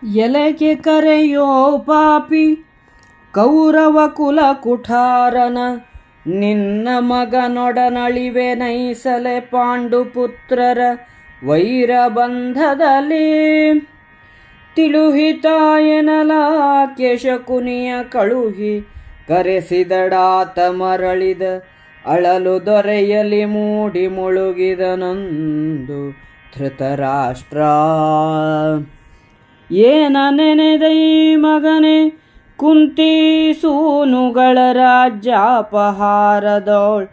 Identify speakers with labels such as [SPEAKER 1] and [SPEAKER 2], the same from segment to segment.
[SPEAKER 1] ಎಲೆಗೆ ಕರೆಯೋ ಪಾಪಿ ಕೌರವ ಕುಲ ಕುಠಾರನ, ನಿನ್ನ ಮಗನೊಡನಳಿವೆ ನೈಸಲೆ ಪಾಂಡುಪುತ್ರರ ವೈರಬಂಧದಲ್ಲಿ. ತಿಳುಹಿತಾಯನಲಾಕೆ ಶಕುನಿಯ ಕಳುಹಿ ಕರೆಸಿದಡಾತ ಮರಳಿದ, ಅಳಲು ದೊರೆಯಲಿ ಮೂಡಿ ಮುಳುಗಿದನೊಂದು ಧೃತರಾಷ್ಟ್ರ. ಏನ ನೆನೆದೈ ಮಗನೇ ಕುಂತಿ ಸೂನುಗಳ ರಾಜ್ಯಾಪಹಾರದೋಳ್,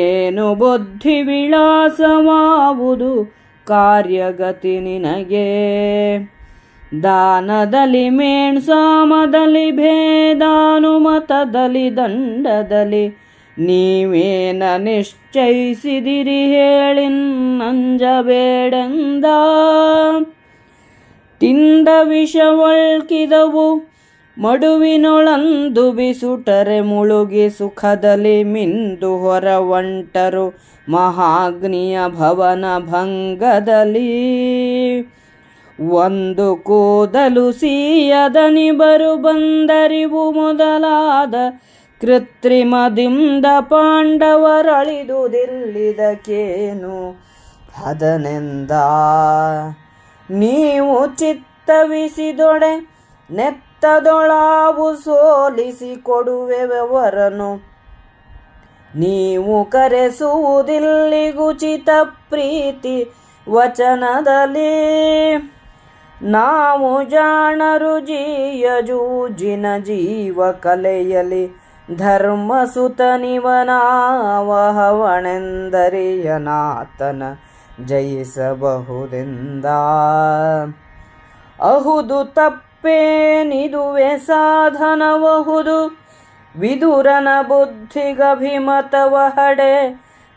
[SPEAKER 1] ಏನು ಬುದ್ಧಿ ವಿಳಾಸವಾವುದು ಕಾರ್ಯಗತಿ ನಿನಗೆ. ದಾನದಲ್ಲಿ ಮೇಣ್ಸಾಮದಲ್ಲಿ ಭೇದಾನುಮತದಲ್ಲಿ ದಂಡದಲ್ಲಿ, ನೀವೇನ ನಿಶ್ಚಯಿಸಿದಿರಿ ಹೇಳಿನ್ನಂಜಬೇಡೆಂದ. ತಿಂದ ವಿಷವಳ್ಕಿದವು ಮಡುವಿನೊಳಂದು ಬಿಸುಟರೆ, ಮುಳುಗಿ ಸುಖದಲ್ಲಿ ಮಿಂದು ಹೊರವಂಟರು ಮಹಾಗ್ನಿಯ ಭವನ ಭಂಗದಲ್ಲಿ. ಒಂದು ಕೂದಲು ಸೀಯದನಿ ಬರು ಬಂದರಿವು ಮೊದಲಾದ ಕೃತ್ರಿಮದಿಂದ ಪಾಂಡವರಳಿದುದಿಲ್ಲಿದಕ್ಕೇನು ಅದನೆಂದ. ನೀವು ಚಿತ್ತವಿಸಿದೊಡೆ ನೆತ್ತದೊಳಾವು ಸೋಲಿಸಿ ಕೊಡುವೆವರನು, ನೀವು ಕರೆಸುವುದಿಲ್ಲಿಗುಚಿತ ಪ್ರೀತಿ ವಚನದಲ್ಲಿ. ನಾವು ಜಾಣರು ಜೀಯಜೂಜಿನ ಜೀವ ಕಲೆಯಲಿ, ಧರ್ಮಸುತನಿವನಾವಹವನೆಂದರಿಯನಾತನ ಜಯಿಸಬಹುದೆಂದ. ಅಹುದು ತಪ್ಪೇನಿದುವೆ ಸಾಧನವಹುದು, ವಿದುರನ ಬುದ್ಧಿಗಭಿಮತವ ಹಡೆ.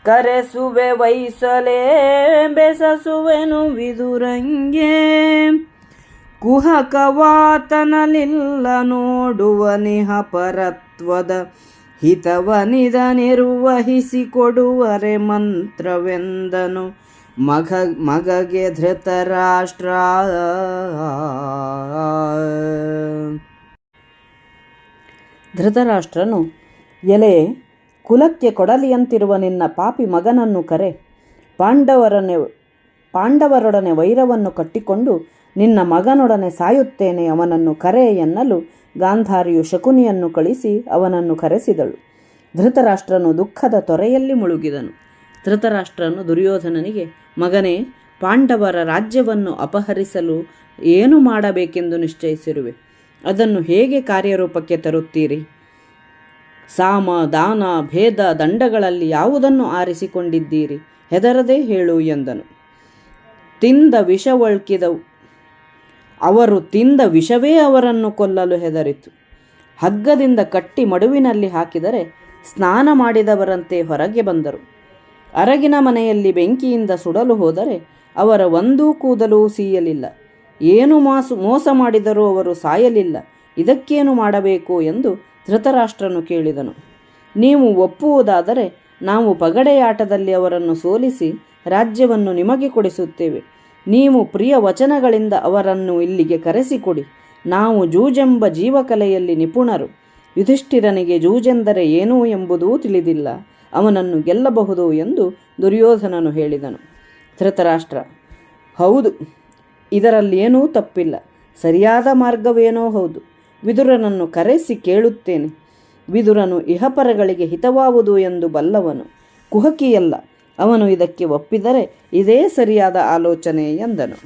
[SPEAKER 1] ಕರೆಸುವೆ ವೈಸಲೇ ಬೆಸಸುವೆನು ವಿದುರಂಗೆ, ಕುಹಕವಾತನಲಿಲ್ಲ ನೋಡುವ ನಿಹಪರತ್ವದ ಹಿತವನಿದ ನಿರ್ವಹಿಸಿಕೊಡುವರೆ ಮಂತ್ರವೆಂದನು ಮಗಗೆ ಧೃತರಾಷ್ಟ್ರ.
[SPEAKER 2] ಧೃತರಾಷ್ಟ್ರನು, ಎಲೆ ಕುಲಕ್ಕೆ ಕೊಡಲಿಯಂತಿರುವ ನಿನ್ನ ಪಾಪಿ ಮಗನನ್ನು ಕರೆ, ಪಾಂಡವರೊಡನೆ ವೈರವನ್ನು ಕಟ್ಟಿಕೊಂಡು ನಿನ್ನ ಮಗನೊಡನೆ ಸಾಯುತ್ತೇನೆ, ಅವನನ್ನು ಕರೆ ಎನ್ನಲು ಗಾಂಧಾರಿಯು ಶಕುನಿಯನ್ನು ಕಳಿಸಿ ಅವನನ್ನು ಕರೆಸಿದಳು. ಧೃತರಾಷ್ಟ್ರನು ದುಃಖದ ತೊರೆಯಲ್ಲಿ ಮುಳುಗಿದನು. ಧೃತರಾಷ್ಟ್ರನು ದುರ್ಯೋಧನನಿಗೆ, ಮಗನೇ, ಪಾಂಡವರ ರಾಜ್ಯವನ್ನು ಅಪಹರಿಸಲು ಏನು ಮಾಡಬೇಕೆಂದು ನಿಶ್ಚಯಿಸಿರುವೆ? ಅದನ್ನು ಹೇಗೆ ಕಾರ್ಯರೂಪಕ್ಕೆ ತರುತ್ತೀರಿ? ಸಾಮ ದಾನ ಭೇದ ದಂಡಗಳಲ್ಲಿ ಯಾವುದನ್ನು ಆರಿಸಿಕೊಂಡಿದ್ದೀರಿ? ಹೆದರದೆ ಹೇಳು ಎಂದನು. ಅವರು ತಿಂದ ವಿಷವೇ ಅವರನ್ನು ಕೊಲ್ಲಲು ಹೆದರಿತು. ಹಗ್ಗದಿಂದ ಕಟ್ಟಿ ಮಡುವಿನಲ್ಲಿ ಹಾಕಿದರೆ ಸ್ನಾನ ಮಾಡಿದವರಂತೆ ಹೊರಗೆ ಬಂದರು. ಅರಗಿನ ಮನೆಯಲ್ಲಿ ಬೆಂಕಿಯಿಂದ ಸುಡಲು ಹೋದರೆ ಅವರ ಒಂದೂ ಕೂದಲೂ ಸೀಯಲಿಲ್ಲ. ಏನು ಮೋಸ ಮಾಡಿದರೂ ಅವರು ಸಾಯಲಿಲ್ಲ. ಇದಕ್ಕೇನು ಮಾಡಬೇಕು ಎಂದು ಧೃತರಾಷ್ಟ್ರನು ಕೇಳಿದನು. ನೀವು ಒಪ್ಪುವುದಾದರೆ ನಾವು ಪಗಡೆಯಾಟದಲ್ಲಿ ಅವರನ್ನು ಸೋಲಿಸಿ ರಾಜ್ಯವನ್ನು ನಿಮಗೆ ಕೊಡಿಸುತ್ತೇವೆ. ನೀವು ಪ್ರಿಯ ವಚನಗಳಿಂದ ಅವರನ್ನು ಇಲ್ಲಿಗೆ ಕರೆಸಿಕೊಡಿ. ನಾವು ಜೂಜೆಂಬ ಜೀವಕಲೆಯಲ್ಲಿ ನಿಪುಣರು. ಯುಧಿಷ್ಠಿರನಿಗೆ ಜೂಜೆಂದರೆ ಏನೂ ಎಂಬುದೂ ತಿಳಿದಿಲ್ಲ. ಅವನನ್ನು ಗೆಲ್ಲಬಹುದು ಎಂದು ದುರ್ಯೋಧನನು ಹೇಳಿದನು. ಧೃತರಾಷ್ಟ್ರ, ಹೌದು, ಇದರಲ್ಲೇನೂ ತಪ್ಪಿಲ್ಲ. ಸರಿಯಾದ ಮಾರ್ಗವೇನೋ ಹೌದು. ವಿದುರನನ್ನು ಕರೆಸಿ ಕೇಳುತ್ತೇನೆ. ವಿದುರನು ಇಹಪರಗಳಿಗೆ ಹಿತವಾವುದು ಎಂದು ಬಲ್ಲವನು, ಕುಹಕಿಯಲ್ಲ. ಅವನು ಇದಕ್ಕೆ ಒಪ್ಪಿದರೆ ಇದೇ ಸರಿಯಾದ ಆಲೋಚನೆ ಎಂದನು.